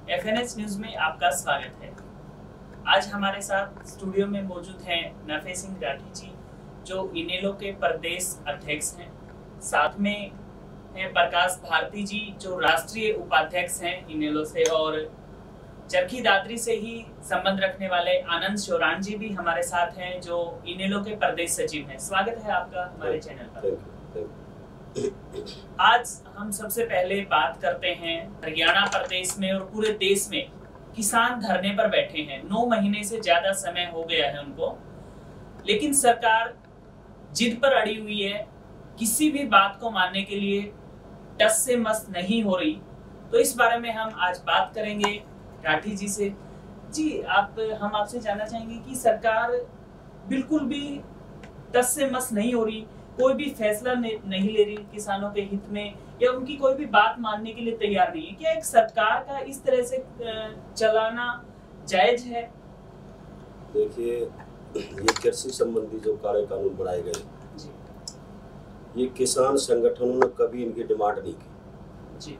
FNS news में आपका स्वागत है। आज हमारे साथ स्टूडियो में मौजूद हैं नफे सिंह राठी जी, जो इनेलो के प्रदेश अध्यक्ष हैं। साथ में हैं प्रकाश भारती जी, जो राष्ट्रीय उपाध्यक्ष हैं इनेलो से, और चरखी दादरी से ही संबंध रखने वाले आनंद शोरान जी भी हमारे साथ हैं, जो इनेलो के प्रदेश सचिव हैं। स्वागत है आपका हमारे चैनल पर। आज हम सबसे पहले बात करते हैं हरियाणा प्रदेश में और पूरे देश में किसान धरने पर बैठे हैं। 9 महीने से ज्यादा समय हो गया है उनको, लेकिन सरकार जिद पर अड़ी हुई है, किसी भी बात को मानने के लिए टस से मस नहीं हो रही। तो इस बारे में हम आज बात करेंगे राठी जी से। जी, हम आपसे जानना चाहेंगे कि सरकार बिल्कुल भी टस से मस नहीं हो रही, कोई भी फैसला नहीं ले रही किसानों के हित में, या उनकी कोई भी बात मानने के लिए तैयार नहीं है। क्या एक सरकार का इस तरह से चलाना जायज है? देखिए, ये कृषि संबंधी जो कार्य कानून बनाए गए, ये किसान संगठनों ने कभी इनकी डिमांड नहीं की जी।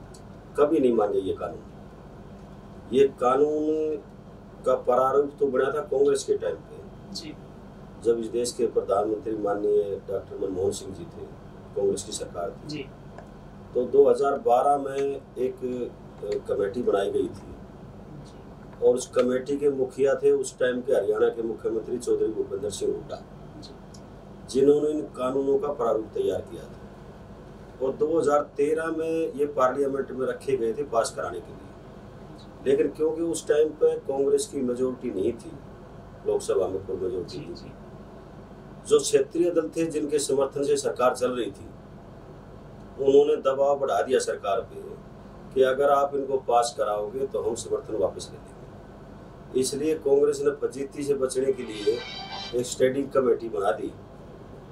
कभी नहीं मांगे ये कानून। ये कानून का प्रारूप तो बना था कांग्रेस के टाइम पे जी, जब इस देश के प्रधानमंत्री माननीय डॉक्टर मनमोहन सिंह जी थे, कांग्रेस की सरकार थी जी। तो 2012 में एक कमेटी बनाई गई थी और उस कमेटी के मुखिया थे उस टाइम के हरियाणा के मुख्यमंत्री चौधरी भूपेंद्र सिंह हुड्डा, जिन्होंने इन कानूनों का प्रारूप तैयार किया था। और 2013 में ये पार्लियामेंट में रखे गए थे पास कराने के लिए, लेकिन क्योंकि उस टाइम पे कांग्रेस की मेजोरिटी नहीं थी, लोकसभा में फुल मेजोरिटी थी, जो क्षेत्रीय दल थे जिनके समर्थन से सरकार चल रही थी, उन्होंने दबाव बढ़ा दिया सरकार पे कि अगर आप इनको पास कराओगे तो हम समर्थन वापस ले लेंगे। इसलिए कांग्रेस ने फजीती से बचने के लिए एक स्टैंडिंग कमेटी बना दी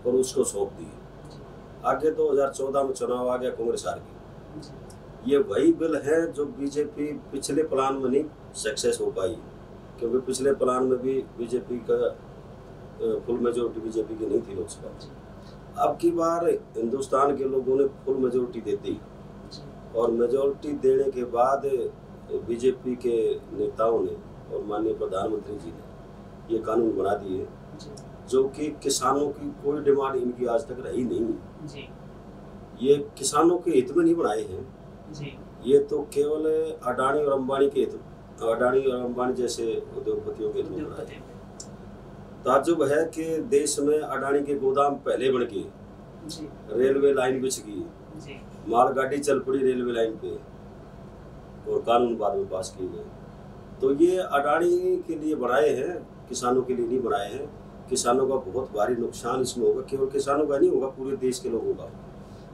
और उसको सौंप दी। आगे 2014 में चुनाव आ गया, कांग्रेस हार गई। ये वही बिल है जो बीजेपी पिछले प्लान में नहीं सक्सेस हो पाई, क्योंकि पिछले प्लान में भी बीजेपी का फुल मेजोरिटी बीजेपी की नहीं थी लोकसभा में। अब की बार हिंदुस्तान के लोगों ने फुल मेजोरिटी दे दी और मेजोरिटी देने के बाद बीजेपी के नेताओं ने और माननीय प्रधानमंत्री जी ने ये कानून बना दिए, जो कि किसानों की कोई डिमांड इनकी आज तक रही नहीं जी। ये किसानों के हित में नहीं बनाए हैं जी। ये तो केवल अडानी और अंबानी के हित, अडानी और अंबानी जैसे उद्योगपतियों के हित में बनाए हैं। ताज्जुब है कि देश में अडानी के गोदाम पहले बन गए, रेलवे लाइन बिछ गई, मालगाड़ी चल पड़ी रेलवे लाइन पे, और कानून बाद में पास किए गए। तो ये अडानी के लिए बनाए हैं, किसानों के लिए नहीं बनाए हैं। किसानों का बहुत भारी नुकसान इसमें होगा, केवल किसानों का नहीं होगा, पूरे देश के लोगों का।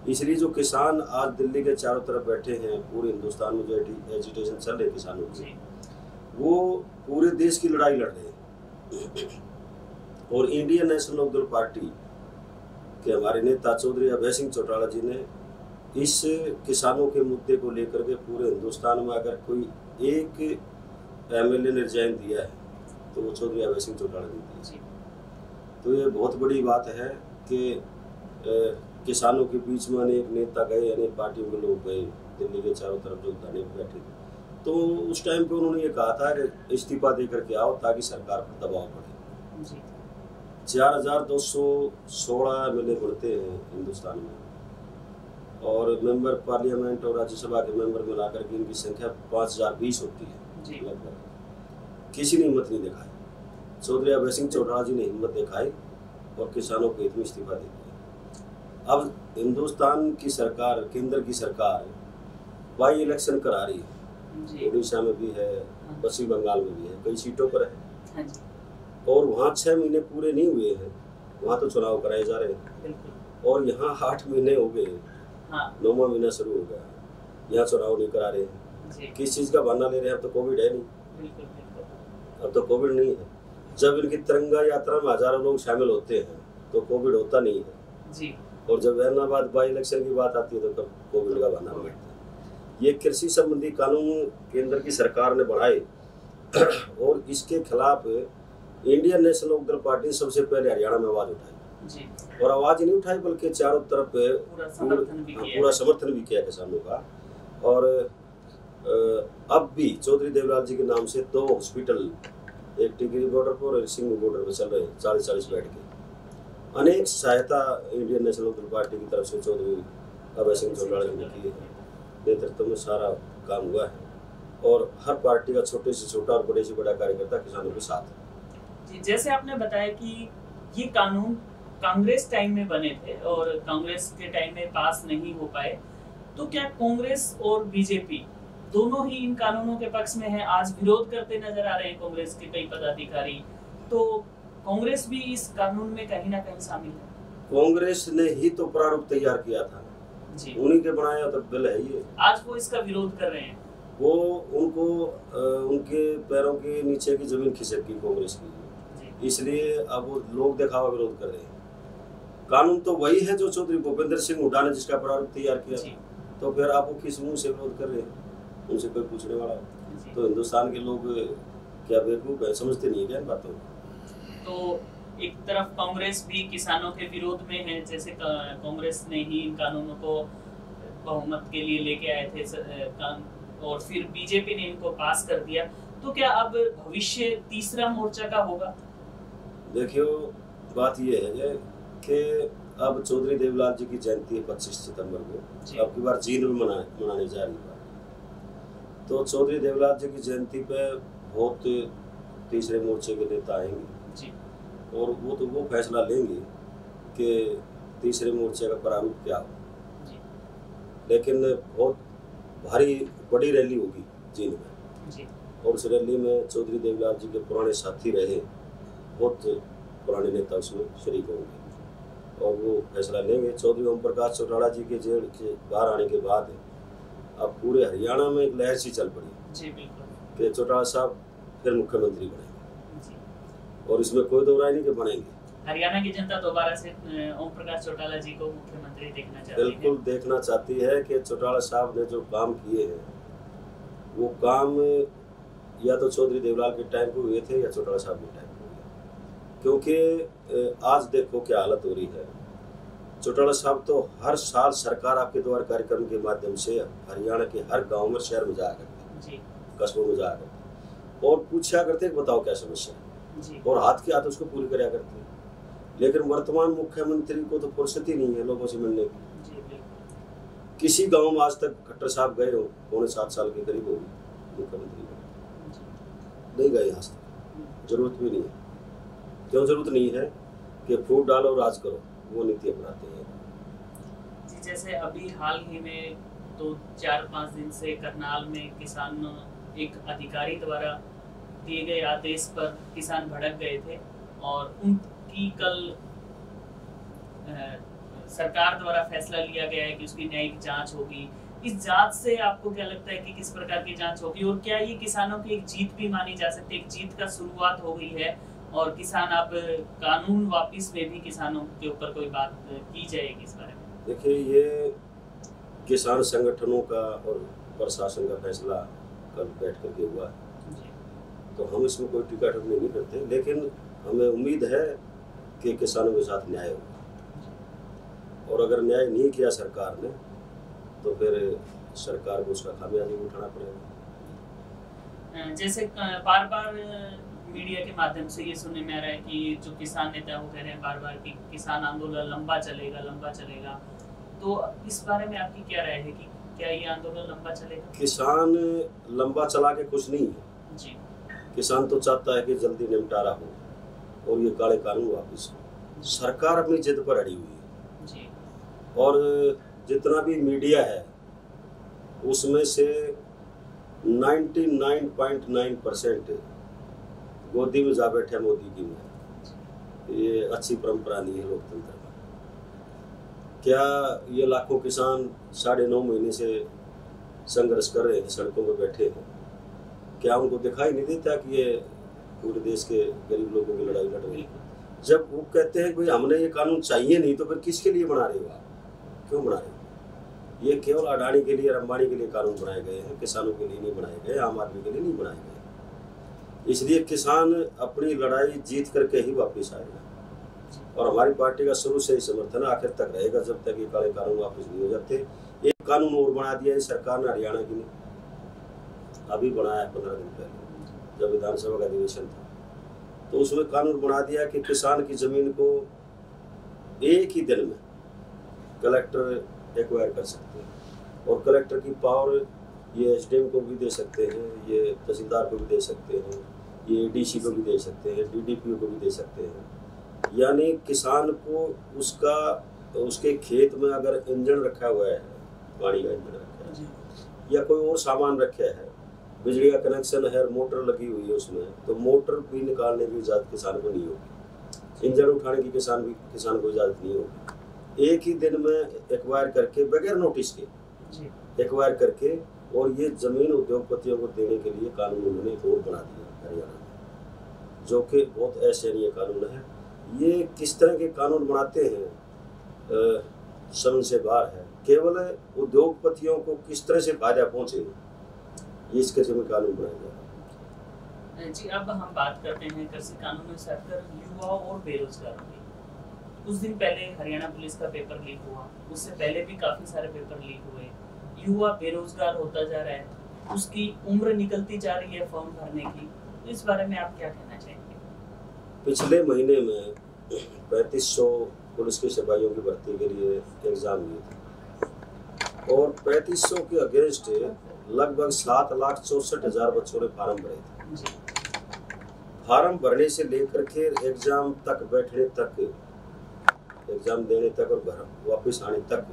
इसलिए जो किसान आज दिल्ली के चारों तरफ बैठे हैं, पूरे हिंदुस्तान में जो एजिटेशन चल रहे किसानों की, वो पूरे देश की लड़ाई लड़ रहे हैं। और इंडियन नेशनल लोकदल पार्टी के हमारे नेता चौधरी अभय सिंह चौटाला जी ने इस किसानों के मुद्दे को लेकर के पूरे हिंदुस्तान में अगर कोई एक MLA ने रिजाइन दिया है तो वो चौधरी अभय सिंह चौटाला जी दिया। तो ये बहुत बड़ी बात है कि किसानों के बीच में अनेक नेता गए, अनेक पार्टियों के लोग गए, दिल्ली के चारों तरफ जो धरने पर बैठे थे। तो उस टाइम पे उन्होंने ये कहा था कि इस्तीफा दे करके आओ ताकि सरकार पर दबाव पड़े। 4216 MLA बढ़ते हैं हिंदुस्तान में, और मेंबर पार्लियामेंट और राज्यसभा के मेंबर मिलाकर के इनकी संख्या 5020 होती है लगभग। किसी ने हिम्मत नहीं दिखाई। चौधरी अभय सिंह चौटाला जी ने हिम्मत दिखाई और किसानों के हित में इस्तीफा दे दिया। अब हिंदुस्तान की सरकार, केंद्र की सरकार बाई इलेक्शन करा रही है, उड़ीसा में भी है, पश्चिम बंगाल में भी है, कई सीटों पर है, और वहाँ 6 महीने पूरे नहीं हुए हैं, वहाँ तो चुनाव कराए जा रहे हैं, और यहाँ 8 महीने हो गए, 9वां महीना शुरू हो गया, यहाँ चुनाव नहीं करा रहे हैं। किस चीज़ का बहाना ले रहे हैं? अब तो कोविड है नहीं, अब तो कोविड नहीं है। जब इनकी तिरंगा यात्रा में हजारों लोग शामिल होते हैं तो कोविड होता नहीं है जी। और जब ऐलनाबाद बाई इलेक्शन की बात आती है तो कब कोविड का बहाना बैठता है। ये कृषि संबंधी कानून केंद्र की सरकार ने बढ़ाए और इसके खिलाफ इंडियन नेशनल लोकदल पार्टी सबसे पहले हरियाणा में आवाज उठाई जी। और आवाज नहीं उठाई बल्कि चारों तरफ पूरा समर्थन भी किया किसानों का। और अब भी चौधरी देवलाल जी के नाम से 2 हॉस्पिटल, एक टिकरी बॉर्डर पर और सिंह बॉर्डर पर चल रहे हैं 40-40 बेड के। अनेक सहायता इंडियन नेशनल पार्टी की तरफ से चौधरी अभय सिंह चौटाला जी ने की है, नेतृत्व में सारा काम हुआ है और हर पार्टी का छोटे से छोटा और बड़े से बड़ा कार्यकर्ता किसानों के साथ है। जी, जैसे आपने बताया कि ये कानून कांग्रेस टाइम में बने थे और कांग्रेस के टाइम में पास नहीं हो पाए, तो क्या कांग्रेस और बीजेपी दोनों ही इन कानूनों के पक्ष में है? आज विरोध करते नजर आ रहे हैं कांग्रेस के कई पदाधिकारी, तो कांग्रेस भी इस कानून में कहीं ना कहीं शामिल है? कांग्रेस ने ही तो प्रारूप तैयार किया था जी, उन्हीं के बनाया तो बिल है ये। आज वो इसका विरोध कर रहे हैं, वो उनको उनके पैरों के नीचे की जमीन खिसक गई कांग्रेस की, इसलिए अब वो लोग दिखावा विरोध कर रहे हैं। कानून तो वही है जो चौधरी भूपेंद्र सिंह हुड्डा ने जिसका प्रारूप तैयार किया, तो फिर आप वो किस मुंह से विरोध कर रहे हैं? उनसे कोई पूछने वाला? तो हिंदुस्तान के लोग क्या बेवकूफ है, समझते नहीं है क्या बातों? तो एक तरफ कांग्रेस भी किसानों के विरोध में है, जैसे कांग्रेस ने ही इन कानूनों को बहुमत के लिए लेके आए थे और फिर बीजेपी ने इनको पास कर दिया, तो क्या अब भविष्य तीसरा मोर्चा का होगा? देखियो, बात ये है कि अब चौधरी देवलाल जी की जयंती है 25 सितंबर को, अब की बार जींद में मनाने जा रही है। तो चौधरी देवलाल जी की जयंती पे बहुत तीसरे मोर्चे के नेता आएंगे जी, और वो फैसला लेंगे कि तीसरे मोर्चे का प्रारूप क्या हो जी। लेकिन बहुत भारी बड़ी रैली होगी जींद में जी, और उस रैली में चौधरी देवलाल जी के पुराने साथी रहे बहुत पुराने नेता उसमें शरीक होंगे और वो फैसला लेंगे। चौधरी ओम प्रकाश चौटाला जी के जेल के बाहर आने के बाद अब पूरे हरियाणा में एक लहर सी चल पड़ी जी, बिल्कुल, कि चौटाला साहब फिर मुख्यमंत्री बनेंगे जी, और इसमें कोई दो राय नहीं कि बनेंगे। हरियाणा की जनता दोबारा से ओम प्रकाश चौटाला जी को मुख्यमंत्री देखना चाहती है। बिल्कुल देखना चाहती है कि चौटाला साहब ने जो काम किए हैं वो काम या तो चौधरी देवलाल के टाइम को हुए थे या चौटाला साहब के टाइम को हुए, क्योंकि आज देखो क्या हालत हो रही है। चौटाला साहब तो हर साल सरकार आपके द्वार कार्यक्रम के माध्यम से हरियाणा के हर गांव में शहर में जाया करते, कस्बों में जाया करते और पूछा करते बताओ क्या समस्या है, और हाथ के हाथ उसको पूरी कराया करते। लेकिन वर्तमान मुख्यमंत्री को तो फुर्सत ही नहीं है लोगों से मिलने की। किसी गांव में आज तक खट्टर साहब गए हो, 7.25 साल के करीब होगी मुख्यमंत्री नहीं गए आज तक, जरूरत भी नहीं है। क्यों जरूरत नहीं है कि फूट डालो राज करो, वो नीति अपनाते हैं जी। जैसे अभी हाल ही में तो 4-5 दिन से करनाल में किसान एक अधिकारी द्वारा दिए गए आदेश पर किसान भड़क गए थे और उनकी कल सरकार द्वारा फैसला लिया गया है कि उसकी न्यायिक जांच होगी। इस जांच से आपको क्या लगता है कि किस प्रकार की जांच होगी और क्या ये किसानों की एक जीत भी मानी जा सकती है? एक जीत का शुरुआत हो गई है और किसान अब कानून वापिस में भी किसानों के ऊपर कोई बात की जाएगी इस बारे में? देखिए, ये किसान संगठनों का और प्रशासन का फैसला कल बैठ करके हुआ है, तो हम इसमें कोई टीका टिप्पणी नहीं करते, लेकिन हमें उम्मीद है कि किसानों के साथ न्याय होगा, और अगर न्याय नहीं किया सरकार ने तो फिर सरकार को उसका खामियाजा उठाना पड़ेगा। जैसे बार बार मीडिया के माध्यम से ये सुनने में आ रहा है कि जो किसान नेता वो कह रहे हैं बार बार कि किसान आंदोलन लंबा चलेगा, तो इस बारे में आपकी क्या राय है कि क्या ये आंदोलन लंबा चलेगा? किसान लंबा चला के कुछ नहीं है जी, किसान तो चाहता है कि जल्दी निपटारा हो और ये काले कानून वापस हो। सरकार अपनी जिद पर अड़ी हुई है जी, और जितना भी मीडिया है उसमें से 99.9% गोदी में जा बैठे मोदी की में। ये अच्छी परंपरा नहीं है लोकतंत्र में। क्या ये लाखों किसान 9.5 महीने से संघर्ष कर रहे हैं, सड़कों पर बैठे हैं, क्या उनको दिखाई नहीं देता कि ये पूरे देश के गरीब लोगों की लड़ाई लड़ रही है? जब वो कहते हैं भाई हमने ये कानून चाहिए नहीं, तो फिर किसके लिए बना रहे हो आप? क्यों बना रहे हो? ये केवल अडानी के लिए, अंबानी के लिए कानून बनाए गए हैं, किसानों के लिए नहीं बनाए गए, आम आदमी के लिए नहीं बनाए गए। इसलिए किसान अपनी लड़ाई जीत करके ही वापस आएगा, और हमारी पार्टी का शुरू से ही समर्थन आखिर तक रहेगा जब तक ये काले कानून वापस नहीं हो जाते। एक कानून और बना दिया है सरकार ने हरियाणा के लिए, अभी बनाया 15 दिन पहले, जब विधानसभा का अधिवेशन था, तो उसमें कानून बना दिया कि किसान की जमीन को एक ही दिन में कलेक्टर एक्वायर कर सकते हैं, और कलेक्टर की पावर ये एसडीएम को भी दे सकते हैं, ये तहसीलदार को भी दे सकते हैं, ये डीसी को भी दे सकते हैं, डीडीपीओ को भी दे सकते हैं। यानी किसान को उसके खेत में अगर इंजन रखा हुआ है, पानी का इंजन रखा है या कोई और सामान रखा है, बिजली का कनेक्शन है, मोटर लगी हुई है उसमें, तो मोटर भी निकालने की इजाज़त किसान को नहीं होगी, इंजन उठाने की किसान को इजाज़त नहीं होगी। एक ही दिन में एक्वायर करके, बगैर नोटिस के एक्वायर करके, और ये जमीन उद्योगपतियों को देने के लिए कानून उन्होंने एक और बना दिया हरियाणा में, जो कि बहुत असहनीय कानून है। ये किस तरह के कानून बनाते हैं समझ से बाहर है। केवल उद्योगपतियों को किस तरह से फायदा पहुंचे, ये इस किस्म में कानून बनाया जा रहा है। जी, अब हम बात करते हैं कृषि कानूनों से हटकर युवाओं और बेरोजगारों की। कुछ दिन पहले हरियाणा पुलिस का पेपर लीक हुआ, उससे पहले भी काफी सारे पेपर लीक हुए। युवा बेरोजगार होता जा रहा है, उसकी उम्र निकलती जा रही है फॉर्म भरने की, तो इस बारे में आप क्या कहना चाहेंगे? पिछले महीने में 3500 पुलिस के सिपाहियों की भर्ती के लिए एग्जाम हुए थे, और 3500 के अगेंस्ट लगभग 7,64,000 बच्चों ने फार्म भरे थे। फार्म भरने से लेकर के एग्जाम तक बैठने तक, एग्जाम देने तक और घर वापस आने तक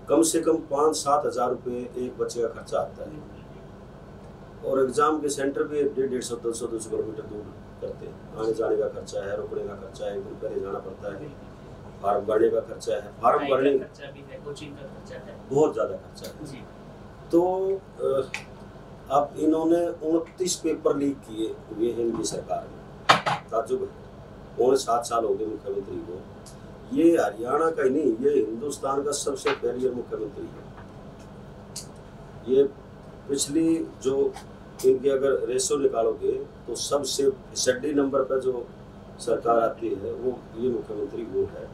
कम से कम 5-7 हज़ार रुपये एक बच्चे का खर्चा आता है, और एग्जाम के सेंटर भी 150-200 किलोमीटर दूर करते हैं। आने जाने का खर्चा है, रुकने का खर्चा है, एक दिन पहले जाना पड़ता है, फार्म भरने का खर्चा है, फार्म भरने का खर्चा भी है, कोचिंग का खर्चा है, बहुत ज़्यादा खर्चा है। तो अब इन्होंने 29 पेपर लीक किए हुए हैं इनकी सरकार में, ताज्जुब है। 7 साल हो गए मुख्यमंत्री को। ये हरियाणा का ही नहीं, ये हिंदुस्तान का सबसे फेलियर मुख्यमंत्री है। ये पिछली जो इनकी अगर रेशो निकालोगे तो सबसे 60 नंबर पर जो सरकार आती है वो ये मुख्यमंत्री वो है,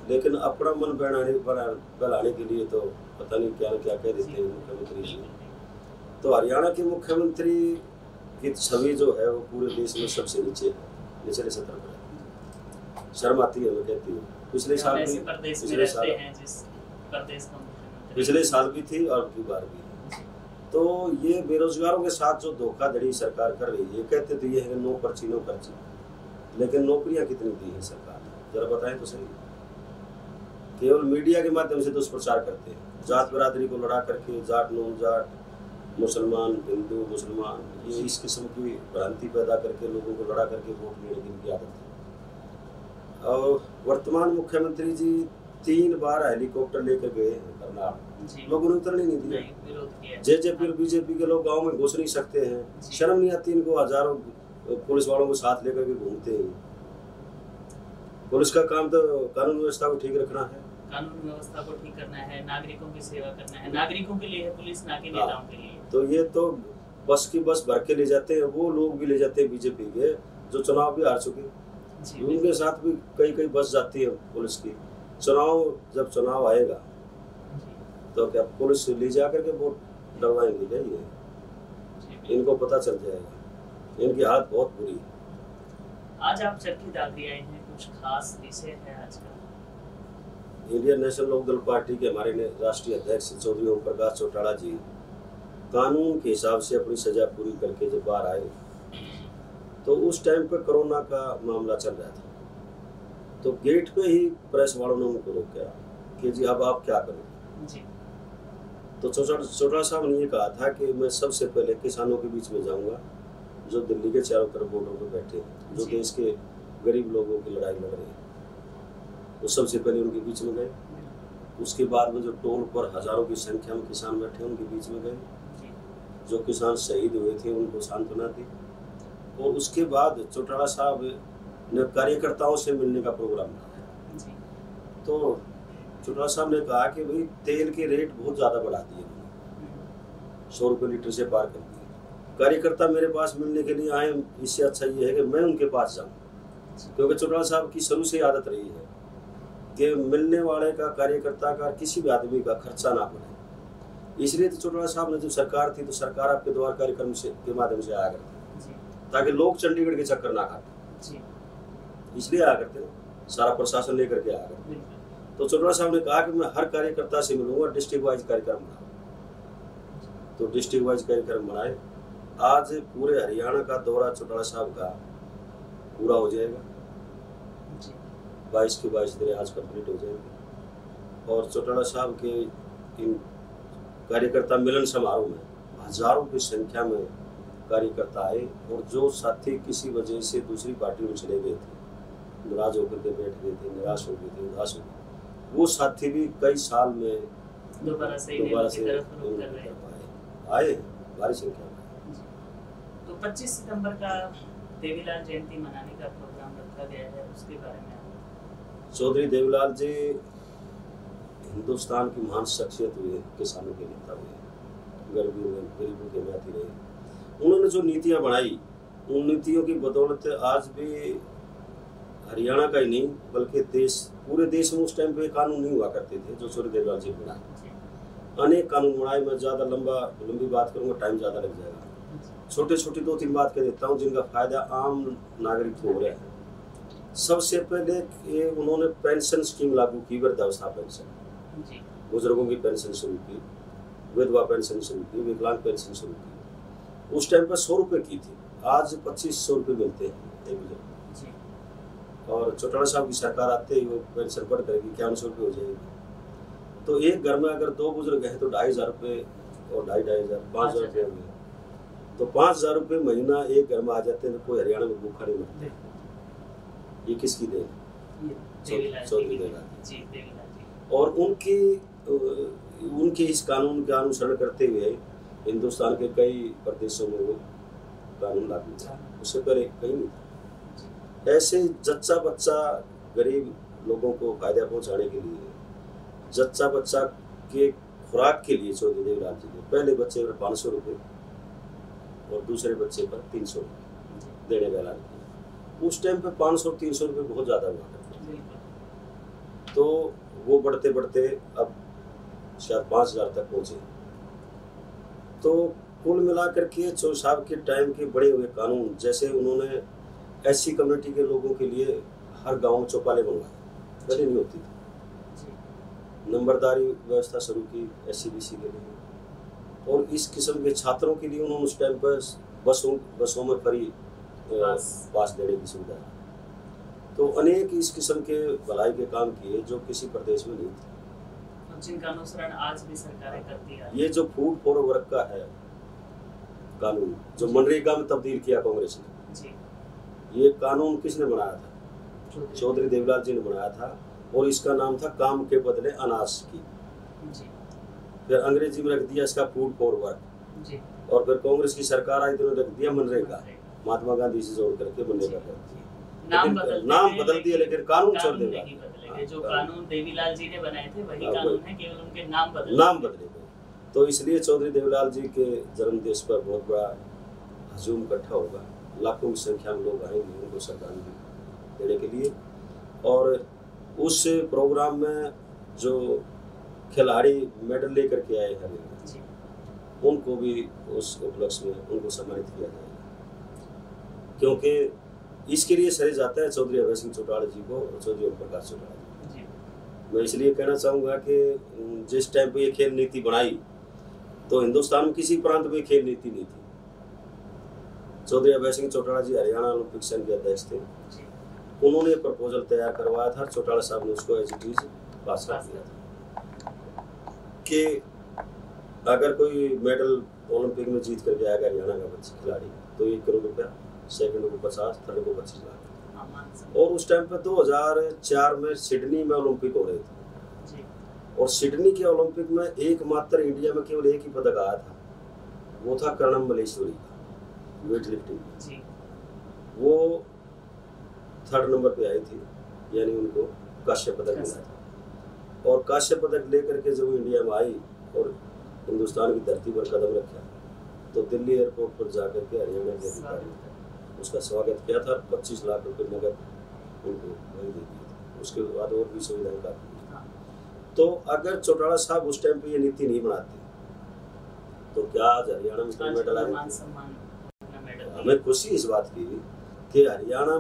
लेकिन अपना मन बहलाने के लिए तो पता नहीं क्या क्या कह देते हैं मुख्यमंत्री जी। तो हरियाणा के मुख्यमंत्री की छवि जो है वो पूरे देश में सबसे नीचे है, निचले सतर पर है। शर्म आती है, मैं कहती हूँ। पिछले साल भी थी और की बार भी। तो ये बेरोजगारों के साथ जो धोखाधड़ी सरकार कर रही है, कहते तो ये है नो पर्ची, लेकिन नौकरियां कितनी दी है सरकार ने, जरा बताएं तो सही। केवल मीडिया के माध्यम से दुष्प्रचार करते हैं, जात बरादरी को लड़ा करके, जाट नॉन जाट, मुसलमान हिंदू मुसलमान, ये इस किस्म की भ्रांति पैदा करके लोगों को लड़ा करके वोट लेने की इनकी आदत है। और वर्तमान मुख्यमंत्री जी 3 बार हेलीकॉप्टर लेकर गए हैं करनाल, लोगों ने उतरने नहीं दिया। जेजेपी और बीजेपी के लोग गांव में घुस नहीं सकते हैं, शर्म नहीं आती इनको। हजारों पुलिस वालों को साथ लेकर के घूमते हैं। पुलिस का काम तो कानून व्यवस्था को ठीक रखना है, कानून व्यवस्था को ठीक करना है, नागरिकों की सेवा करना है, नागरिकों के लिए है पुलिस, ना कि नेताओं के लिए। तो ये तो बस की बस भर के ले जाते हैं, वो लोग भी ले जाते हैं बीजेपी के जो चुनाव भी हार चुके, उनके साथ भी कई बस जाती है पुलिस की। जब चुनाव आएगा तो क्या पुलिस ले जा करके वोट डलवाएंगे क्या? ये इनको पता चल जाएगा, इनकी हालत बहुत बुरी है। आज आप चरखी दादरी आए हैं, कुछ खास विषय है आज का? इंडियन नेशनल लोकदल पार्टी के हमारे राष्ट्रीय अध्यक्ष चौधरी ओम प्रकाश चौटाला जी कानून के हिसाब से अपनी सजा पूरी करके जब बाहर आए, तो उस टाइम पे कोरोना का मामला चल रहा था। तो गेट पे ही प्रेस वालों ने उनको रोका कि जी अब आप क्या करोगे जी। तो चौटाला साहब ने ये कहा था कि मैं सबसे पहले किसानों के बीच में जाऊंगा, जो दिल्ली के चारों तरफ बॉर्डर पर बैठे हैं, जो देश के गरीब लोगों की लड़ाई लड़ रहे हैं, वो सबसे पहले उनके बीच में गए। उसके बाद में जो टोल पर हजारों की संख्या में किसान बैठे उनके बीच में गए, जो किसान शहीद हुए थे उनको सांत्वना दी। और उसके बाद चौटाला साहब ने कार्यकर्ताओं से मिलने का प्रोग्राम बनाया। तो चौटाला साहब ने कहा कि भाई तेल के रेट बहुत ज़्यादा बढ़ा दिए, 100 रुपये लीटर से पार कर दिए। कार्यकर्ता मेरे पास मिलने के लिए आए, इससे अच्छा ये है कि मैं उनके पास जाऊँ, क्योंकि चौटाला साहब की शुरू से आदत रही है कि मिलने वाले का, कार्यकर्ता का, किसी भी आदमी का खर्चा ना बढ़े। इसलिए तो चौटाला साहब ने जो सरकार थी तो सरकार आपके द्वार कार्यक्रम से के माध्यम से आया करती ताकि लोग चंडीगढ़ के चक्कर ना खाते, इसलिए आया करते, सारा प्रशासन लेकर के आया करते। तो चौटाला साहब ने कहा कि मैं हर कार्यकर्ता से मिलूंगा, डिस्ट्रिक्ट वाइज कार्यक्रम बनाऊं। तो डिस्ट्रिक्ट वाइज कार्यक्रम बनाए। आज पूरे हरियाणा का दौरा चौटाला साहब का पूरा हो जाएगा, 22 के 22 दिन आज कंप्लीट हो जाएंगे। और चौटाला साहब के इन कार्यकर्ता मिलन समारोह में हजारों की संख्या में कार्यकर्ता आए, और जो साथी किसी वजह से दूसरी पार्टी में चले गए थे, नाराज होकर के बैठ गए थे, निराश हो गए थे, उदास हो गए, वो साथी भी कई साल में दोबारा से आए, भारी संख्या में। तो 25 सितंबर का देवीलाल जयंती मनाने का प्रोग्राम रखा गया है, उसके बारे में चौधरी देवीलाल जी हिंदुस्तान की महान शख्सियत हुए, किसानों के नेता हुए, गरीबों के नाती रहे। उन्होंने जो नीतियां बनाई, उन नीतियों की बदौलत आज भी हरियाणा का ही नहीं बल्कि पूरे देश में उस टाइम पे कानून नहीं हुआ करते थे जो चौधरी देवीलाल जी बनाए। अनेक कानून बनाए। मैं ज्यादा लंबी बात करूंगा, टाइम ज्यादा लग जाएगा। छोटे छोटे 2-3 बात कह देता हूँ जिनका फायदा आम नागरिक को हो रहा है। सबसे पहले ये उन्होंने पेंशन स्कीम लागू की, वृद्धावस्था पेंशन, बुजुर्गों की पेंशन शुरू की, विधवा पेंशन शुरू की, विकलांग पेंशन शुरू की। उस टाइम पर 100 रुपए की थी, आज 2500 रुपए मिलते हैं एक बुजुर्ग। और चौटाला साहब की सरकार आते ही वो पेंशन बढ़ करेगी, 5100 रुपये हो जाएगी। तो एक घर में अगर 2 बुजुर्ग हैं तो 2500 रुपये और 2500 5000 रुपये हो गए। तो 5000 रुपये महीना एक घर में आ जाते हैं, तो कोई हरियाणा में भूखा नहीं मरते। ये किसकी देन? चौधरी देवीलाल जी। और उनके इस कानून का अनुसरण करते हुए हिंदुस्तान के कई प्रदेशों में वो कानून लागू था, उससे पहले कहीं नहीं था। ऐसे जच्चा बच्चा गरीब लोगों को फायदा पहुंचाने के लिए, जच्चा बच्चा के खुराक के लिए चौधरी देवीलाल जी ने पहले बच्चे पर 500 रुपये और दूसरे बच्चे पर 300 रुपये देने का ऐलान किया। उस टाइम पे 500-300 रुपये बहुत ज्यादा हुआ करते, तो वो बढ़ते बढ़ते अब शायद 5000 तक पहुंचे। तो कुल मिलाकर के चौधरी साहब के टाइम के बड़े हुए कानून, जैसे उन्होंने SC कम्युनिटी के लोगों के लिए हर गांव में चौपाले बनवाए, पहले नहीं होती थी। नंबरदारी व्यवस्था शुरू की SC-BC के लिए, और इस किस्म के छात्रों के लिए उन्होंने उस टाइम पर बसों में फ्री पास देने की सुविधा। तो अनेक इस किस्म के भलाई के काम किए जो किसी प्रदेश में नहीं थे, जिनका अनुसरण आज भी सरकारें करती है। ये जो फूड फॉर वर्क का है कानून, जो मनरेगा में तब्दील किया कांग्रेस ने, ये कानून किसने बनाया था? चौधरी देवीलाल जी ने बनाया था, और इसका नाम था काम के बदले अनाज की। फिर अंग्रेजी में रख दिया इसका फूड फॉर वर्क, और फिर कांग्रेस की सरकार आई तो रख दिया मनरेगा, महात्मा गांधी से जोड़ करके मनरेगा कर दिया। नाम बदल दिया लेकिन कानून छोड़ देगा। जो कानून देवीलाल जी ने बनाए थे वही कानून है, केवल उनके नाम बदले गए। तो इसलिए चौधरी देवीलाल जी के जन्म दिवस पर बहुत बड़ा हजूम इकट्ठा होगा, लाखों की संख्या में लोग आएंगे उनको श्रद्धांजलि देने के लिए। और उस प्रोग्राम में जो खिलाड़ी मेडल लेकर के आए हरियाणा, उनको भी उस उपलक्ष्य में उनको सम्मानित किया जाएगा, क्योंकि इसके लिए सरे जाता है चौधरी अभय सिंह चौटाला जी को और चौधरी ओम प्रकाश चौटाला जी। मैं इसलिए कहना चाहूँगा कि जिस टाइम पे ये खेल नीति बनाई तो हिंदुस्तान में किसी प्रांत में खेल नीति नहीं थी। चौधरी अभय सिंह चौटाला जी हरियाणा ओलंपिक संघ के अध्यक्ष थे, उन्होंने प्रपोजल तैयार करवाया था, चौटाला साहब ने उसको एज इट इज पास कर दिया था कि अगर कोई मेडल ओलंपिक में जीत करके आएगा हरियाणा का बच्चा खिलाड़ी तो 1 करोड़ रुपया, सेकंड को 50, थर्ड को 25 लाख। और उस टाइम पे 2004 में सिडनी में ओलंपिक हो रहे थे, और सिडनी के ओलंपिक में एकमात्र इंडिया में केवल एक ही पदक आया था, वो था कर्णम मलेश्वरी का वेट लिफ्टिंग। वो 3rd नंबर पे आई थी, यानी उनको कांस्य पदक मिला था। और कांस्य पदक लेकर के जब इंडिया में आई और हिंदुस्तान की धरती पर कदम रखा तो दिल्ली एयरपोर्ट पर जाकर के हरियाणा के अधिकारी उसका स्वागत किया था, 25 लाख रुपए नगद उनको वही दे दिए थे। उसके बाद और भी सुविधाएं काफी। तो अगर चौटाला साहब उस टाइम पे ये नीति नहीं बनाते तो क्या आज हरियाणा में मेडल आए? मान सम्मान मेडल। हमें खुशी इस बात की कि हरियाणा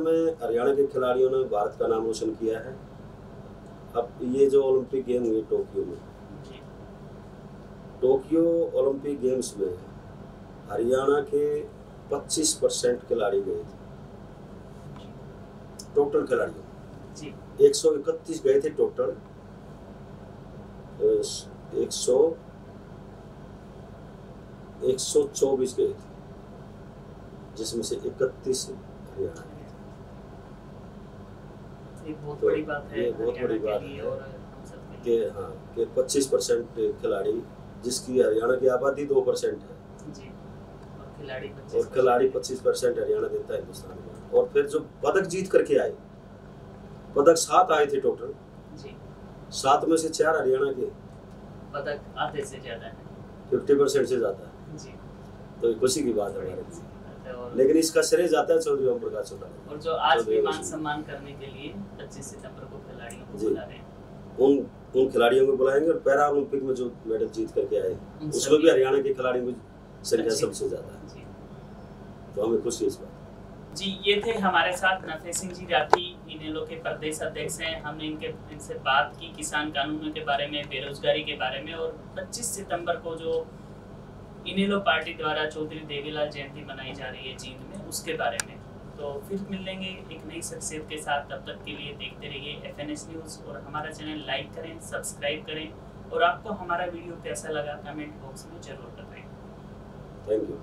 के खिलाड़ियों ने भारत का नाम रोशन किया है। अब ये जो ओलंपिक गेम हुए टोक्यो ओलंपिक गेम्स में हरियाणा के 25% खिलाड़ी गए थे, टोटल खिलाड़ियों 131 गए थे टोटल, 124 गए थे, जिसमें से 31 हरियाणा। ये बहुत बड़ी बात है, ये बहुत बड़ी बात है कि हाँ कि 25% खिलाड़ी, जिसकी हरियाणा की आबादी 2% है जी, और खिलाड़ी 25% हरियाणा देता है हिंदुस्तान में। और फिर जो पदक जीत करके आए, पदक 7 आए थे टोटल जी, 7 में से 4 हरियाणा के, पदक आधे से ज्यादा है, 50% से ज्यादा है जी। तो खुशी की बात है हमारे लिए। लेकिन इसका श्रेय जाता है चौधरी ओम प्रकाश चौटाला। और जो आज भी मान सम्मान करने के लिए 25 सितंबर को खिलाड़ियों को बुला रहे हैं, उन खिलाड़ियों को बुलाएंगे। और पैरा ओलंपिक में जो मेडल जीत करके आए उसमें भी हरियाणा के खिलाड़ियों की संख्या सबसे ज्यादा है, तो हमें खुशी इस बात। जी, ये थे हमारे साथ नफे सिंह जी राठी, इनेलो के प्रदेश अध्यक्ष हैं। हमने इनसे बात की किसान कानूनों के बारे में, बेरोजगारी के बारे में, और 25 सितंबर को जो इनेलो पार्टी द्वारा चौधरी देवीलाल जयंती मनाई जा रही है जींद में, उसके बारे में। तो फिर मिलेंगे एक नई शख्सियत के साथ, तब तक के लिए देखते रहिए FNS न्यूज़ और हमारा चैनल लाइक करें, सब्सक्राइब करें, और आपको हमारा वीडियो कैसा लगा कमेंट बॉक्स में जरूर बताएं। Thank you.